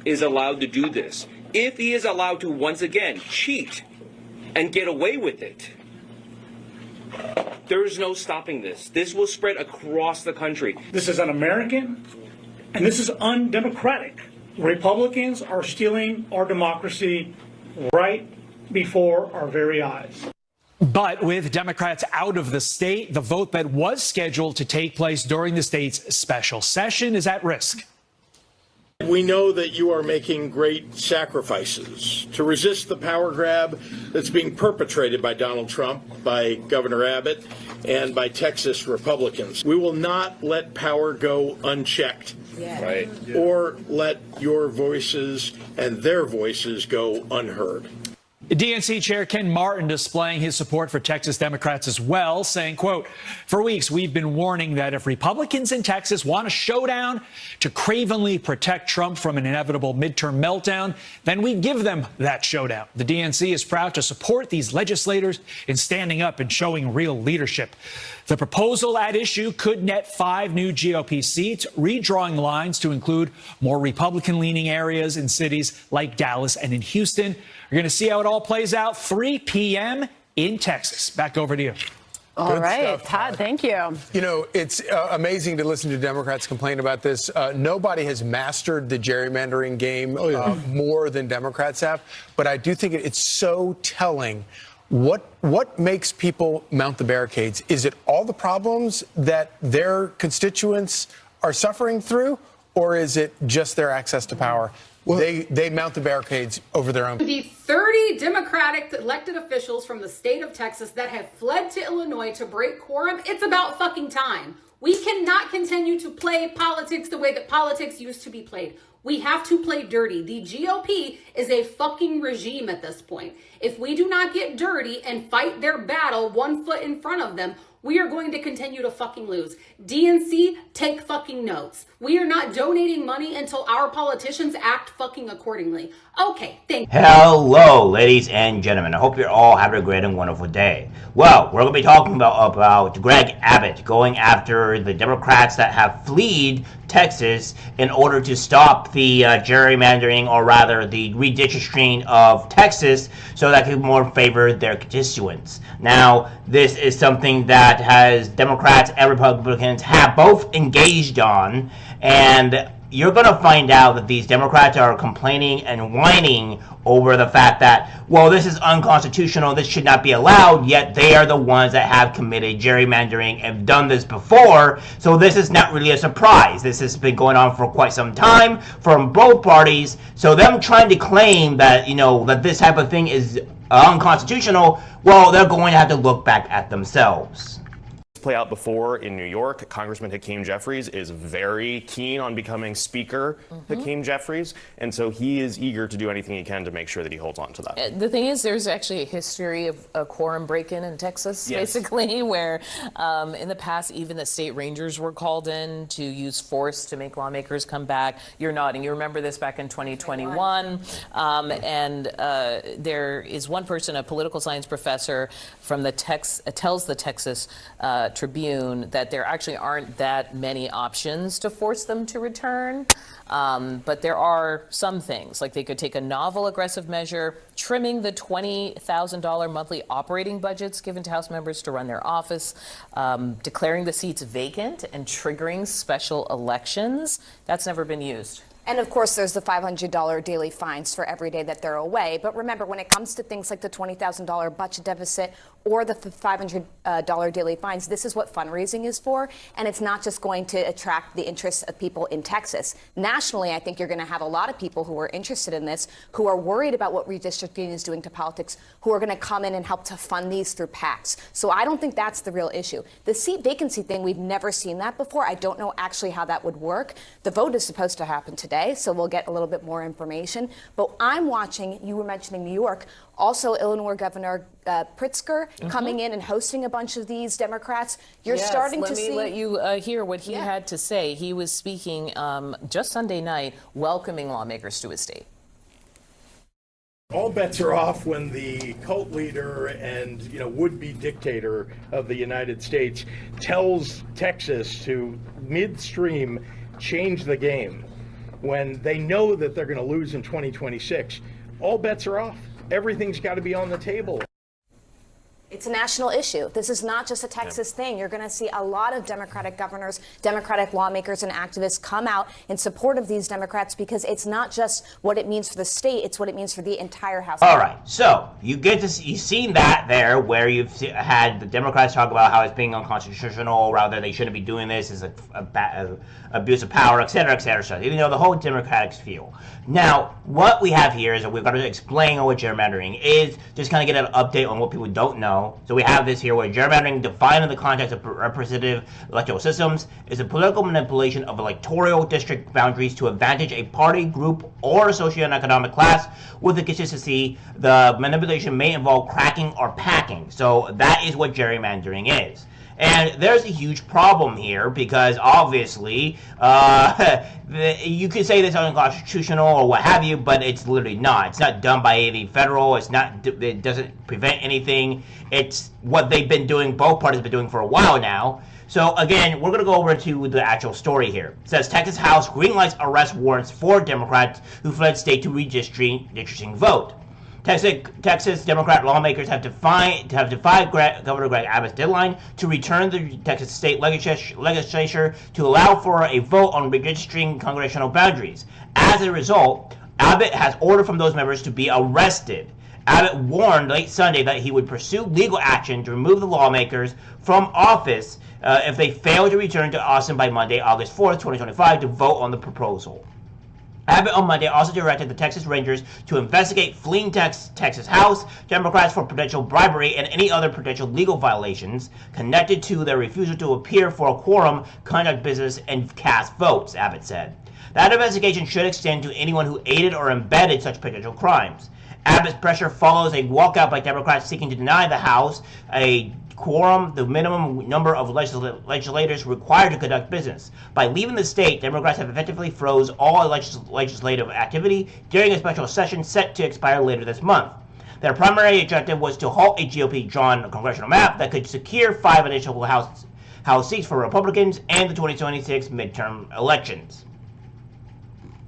is allowed to do this, if he is allowed to once again cheat and get away with it, there is no stopping this. This will spread across the country. This is un-American, and this is undemocratic. Republicans are stealing our democracy right before our very eyes. But with Democrats out of the state, the vote that was scheduled to take place during the state's special session is at risk. We know that you are making great sacrifices to resist the power grab that's being perpetrated by Donald Trump, by Governor Abbott, and by Texas Republicans. We will not let power go unchecked, Right. or let your voices and their voices go unheard. DNC Chair Ken Martin displaying his support for Texas Democrats as well, saying, quote, "For weeks, we've been warning that if Republicans in Texas want a showdown to cravenly protect Trump from an inevitable midterm meltdown, then we give them that showdown." The DNC is proud to support these legislators in standing up and showing real leadership. The proposal at issue could net 5 new GOP seats, redrawing lines to include more Republican-leaning areas in cities like Dallas and in Houston. We're going to see how it all plays out 3 p.m. in Texas. Back over to you. All right, Todd, thank you. You know, it's amazing to listen to Democrats complain about this. Nobody has mastered the gerrymandering game more than Democrats have. But I do think it's so telling. What makes people mount the barricades? Is it all the problems that their constituents are suffering through, or is it just their access to power? Well, they mount the barricades over their own. The 30 Democratic elected officials from the state of Texas that have fled to Illinois to break quorum, it's about fucking time. We cannot continue to play politics the way that politics used to be played. We have to play dirty. The GOP is a fucking regime at this point. If we do not get dirty and fight their battle 1 foot in front of them, we are going to continue to fucking lose. DNC, take fucking notes. We are not donating money until our politicians act fucking accordingly. Okay, thank you. Hello, ladies and gentlemen. I hope you're all having a great and wonderful day. Well, we're going to be talking about Greg Abbott going after the Democrats that have fled Texas in order to stop the gerrymandering, or rather the redistricting of Texas, so that could more favor their constituents. Now, this is something that has Democrats and Republicans have both engaged on, and you're going to find out that these Democrats are complaining and whining over the fact that, well, this is unconstitutional, this should not be allowed, yet they are the ones that have committed gerrymandering and have done this before, so this is not really a surprise. This has been going on for quite some time from both parties, so them trying to claim that, you know, that this type of thing is unconstitutional, well, they're going to have to look back at themselves. Play out before in New York. Congressman Hakeem Jeffries is very keen on becoming Speaker Hakeem Jeffries, and so he is eager to do anything he can to make sure that he holds on to that. The thing is, there's actually a history of a quorum break-in in Texas, basically, where in the past, even the state rangers were called in to use force to make lawmakers come back. You're nodding. You remember this back in 2021. And there is one person, a political science professor from the tells the Texas Tribune that there actually aren't that many options to force them to return. But there are some things, like they could take a novel aggressive measure, trimming the $20,000 monthly operating budgets given to House members to run their office, declaring the seats vacant and triggering special elections. That's never been used. And of course, there's the $500 daily fines for every day that they're away. But remember, when it comes to things like the $20,000 budget deficit or the $500 daily fines, this is what fundraising is for. And it's not just going to attract the interests of people in Texas. Nationally, I think you're going to have a lot of people who are interested in this, who are worried about what redistricting is doing to politics, who are going to come in and help to fund these through PACs. So I don't think that's the real issue. The seat vacancy thing, we've never seen that before. I don't know actually how that would work. The vote is supposed to happen today, so we'll get a little bit more information. But I'm watching, you were mentioning New York, also Illinois Governor Pritzker coming in and hosting a bunch of these Democrats. You're starting to see. Let me let you hear what he had to say. He was speaking just Sunday night, welcoming lawmakers to his state. All bets are off when the cult leader and, would-be dictator of the United States tells Texas to midstream change the game. when they know that they're going to lose in 2026, all bets are off. Everything's got to be on the table. It's a national issue. This is not just a Texas thing. You're going to see a lot of Democratic governors, Democratic lawmakers, and activists come out in support of these Democrats because it's not just what it means for the state, it's what it means for the entire House. All right, so you've seen that there where you've had the Democrats talk about how it's being unconstitutional, rather they shouldn't be doing this, is abuse of power, et cetera, so, the whole Democratic feel. Now, what we have here is that we've got to explain what gerrymandering is, just kind of get an update on what people don't know. So we have this here where gerrymandering, defined in the context of representative electoral systems, is a political manipulation of electoral district boundaries to advantage a party, group, or socioeconomic class with a consistency. The manipulation may involve cracking or packing. So that is what gerrymandering is. And there's a huge problem here because obviously you could say this is unconstitutional or what have you, but it's literally not. It's not done by any federal. It doesn't prevent anything. It's what they've been doing, both parties have been doing for a while now. So again, we're going to go over to the actual story here. It says Texas House greenlights arrest warrants for Democrats who fled state to redistricting vote. Texas Democrat lawmakers have defied Governor Greg Abbott's deadline to return the Texas state legislature to allow for a vote on redistricting congressional boundaries. As a result, Abbott has ordered from those members to be arrested. Abbott warned late Sunday that he would pursue legal action to remove the lawmakers from office if they fail to return to Austin by Monday, August 4th, 2025, to vote on the proposal. Abbott on Monday also directed the Texas Rangers to investigate fleeing Texas House Democrats for potential bribery and any other potential legal violations connected to their refusal to appear for a quorum, conduct business, and cast votes, Abbott said. That investigation should extend to anyone who aided or embedded such potential crimes. Abbott's pressure follows a walkout by Democrats seeking to deny the House a quorum, the minimum number of legislators required to conduct business. By leaving the state, Democrats have effectively froze all legislative activity during a special session set to expire later this month. Their primary objective was to halt a GOP-drawn congressional map that could secure 5 additional House seats for Republicans and the 2026 midterm elections.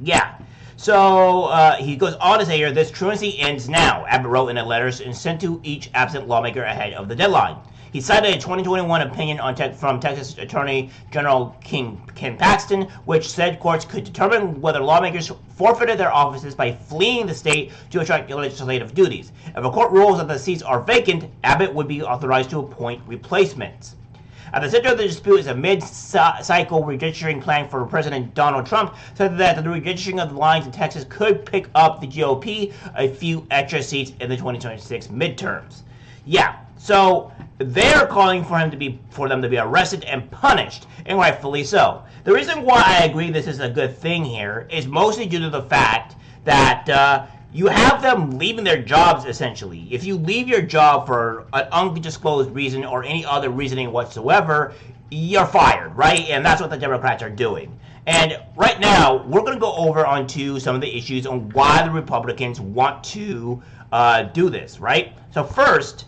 Yeah. So he goes on to say here, this truancy ends now, Abbott wrote in a letter sent to each absent lawmaker ahead of the deadline. He cited a 2021 opinion from Texas Attorney General Ken Paxton, which said courts could determine whether lawmakers forfeited their offices by fleeing the state to attract legislative duties. If a court rules that the seats are vacant, Abbott would be authorized to appoint replacements. At the center of the dispute is a mid-cycle redistricting plan for President Donald Trump, said that the redistricting of the lines in Texas could pick up the GOP a few extra seats in the 2026 midterms. Yeah, so they're calling for them to be arrested and punished, and rightfully so. The reason why I agree this is a good thing here is mostly due to the fact that you have them leaving their jobs, essentially. If you leave your job for an undisclosed reason or any other reasoning whatsoever, you're fired, right? And that's what the Democrats are doing. And right now, we're going to go over onto some of the issues on why the Republicans want to do this, right? So first,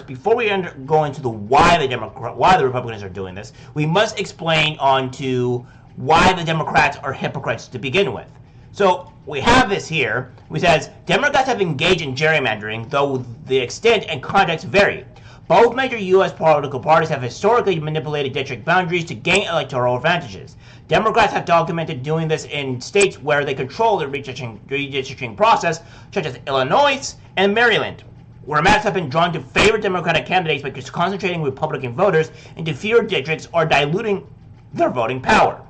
before we go into why the Republicans are doing this, we must explain onto why the Democrats are hypocrites to begin with. So we have this here, which says, Democrats have engaged in gerrymandering, though the extent and context vary. Both major U.S. political parties have historically manipulated district boundaries to gain electoral advantages. Democrats have documented doing this in states where they control the redistricting process, such as Illinois and Maryland, where maps have been drawn to favor Democratic candidates by concentrating Republican voters into fewer districts or diluting their voting power.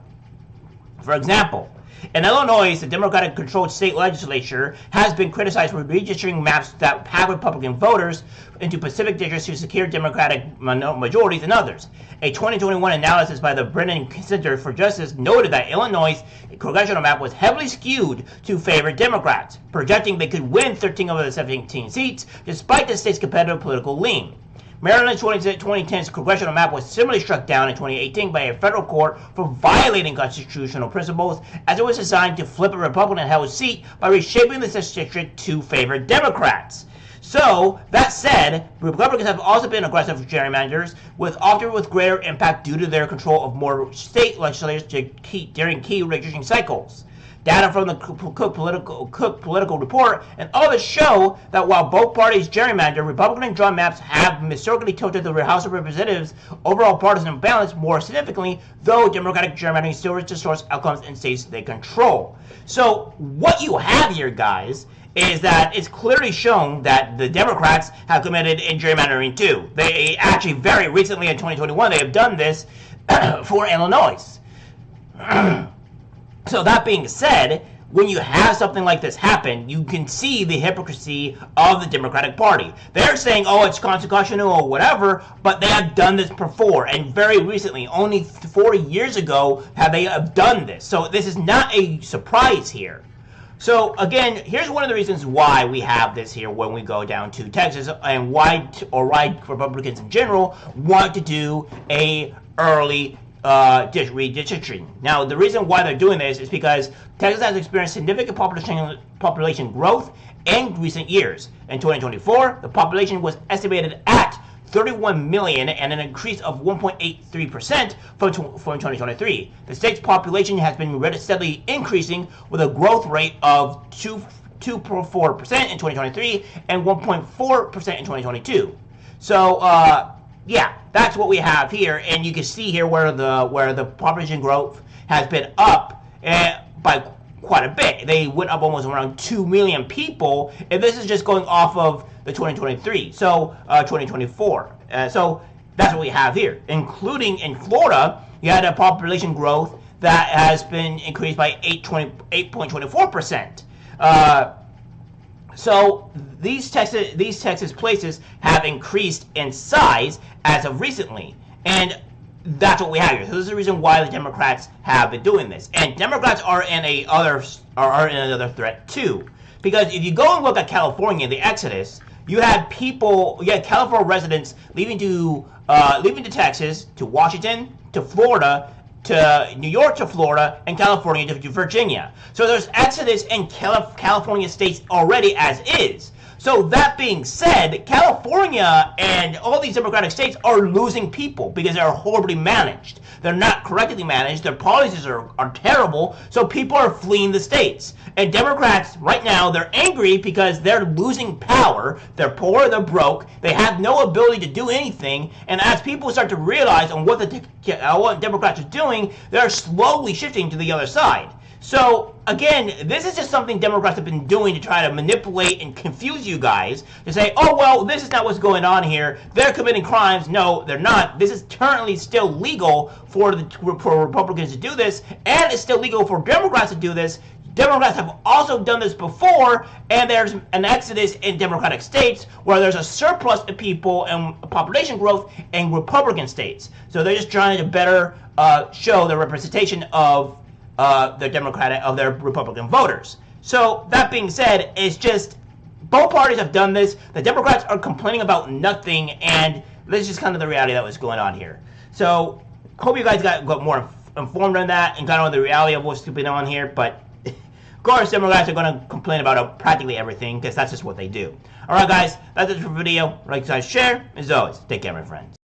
For example, in Illinois, the Democratic-controlled state legislature has been criticized for redistricting maps that have Republican voters into Pacific districts to secure Democratic majorities in others. A 2021 analysis by the Brennan Center for Justice noted that Illinois' congressional map was heavily skewed to favor Democrats, projecting they could win 13 of the 17 seats despite the state's competitive political lean. Maryland's 2010's congressional map was similarly struck down in 2018 by a federal court for violating constitutional principles, as it was designed to flip a Republican-held seat by reshaping the district to favor Democrats. So, that said, Republicans have also been aggressive gerrymanders, often with greater impact due to their control of more state legislatures during key redistricting cycles. Data from the Cook Political Report and others show that while both parties gerrymander, Republican drawn maps have historically tilted the House of Representatives' overall partisan balance more significantly, though Democratic gerrymandering still distorts outcomes in states they control. So what you have here, guys, is that it's clearly shown that the Democrats have committed in gerrymandering too. They actually very recently in 2021, they have done this for Illinois. So that being said, when you have something like this happen, you can see the hypocrisy of the Democratic Party. They're saying, oh, it's constitutional or whatever, but they have done this before, and very recently, only 40 years ago, have they done this. So this is not a surprise here. So again, here's one of the reasons why we have this here when we go down to Texas, and why Republicans in general want to do a early redistricting. Now, the reason why they're doing this is because Texas has experienced significant population growth in recent years. In 2024, the population was estimated at 31 million and an increase of 1.83% from 2023. The state's population has been steadily increasing with a growth rate of 2.4% in 2023 and 1.4% in 2022. So, yeah, that's what we have here, and you can see here where the population growth has been up by quite a bit. They went up almost around 2 million people, and this is just going off of the 2023, so 2024. So that's what we have here, including in Florida, you had a population growth that has been increased by 8.24%. So these Texas places have increased in size as of recently, and that's what we have here. So this is the reason why the Democrats have been doing this, and Democrats are in another threat too, because if you go and look at California, the exodus, you had California residents leaving to Texas, to Washington, to Florida, to New York, to Florida, and California to Virginia. So there's exodus in California states already as is. So that being said, California and all these Democratic states are losing people because they're horribly managed. They're not correctly managed. Their policies are terrible, so people are fleeing the states. And Democrats, right now, they're angry because they're losing power. They're poor, they're broke, they have no ability to do anything, and as people start to realize on what what Democrats are doing, they're slowly shifting to the other side. So, again, this is just something Democrats have been doing to try to manipulate and confuse you guys, to say, oh, well, this is not what's going on here. They're committing crimes. No, they're not. This is currently still legal for Republicans to do this, and it's still legal for Democrats to do this. Democrats have also done this before, and there's an exodus in Democratic states where there's a surplus of people and population growth in Republican states. So they're just trying to better show the representation of their Republican voters. So that being said, it's just both parties have done this. The Democrats are complaining about nothing, and this is just kind of the reality that was going on here. So hope you guys got more informed on that and got on the reality of what's going on here. But of course, Democrats are going to complain about practically everything because that's just what they do. All right, guys, that's it for the video. Like, guys, share. As always, take care, my friends.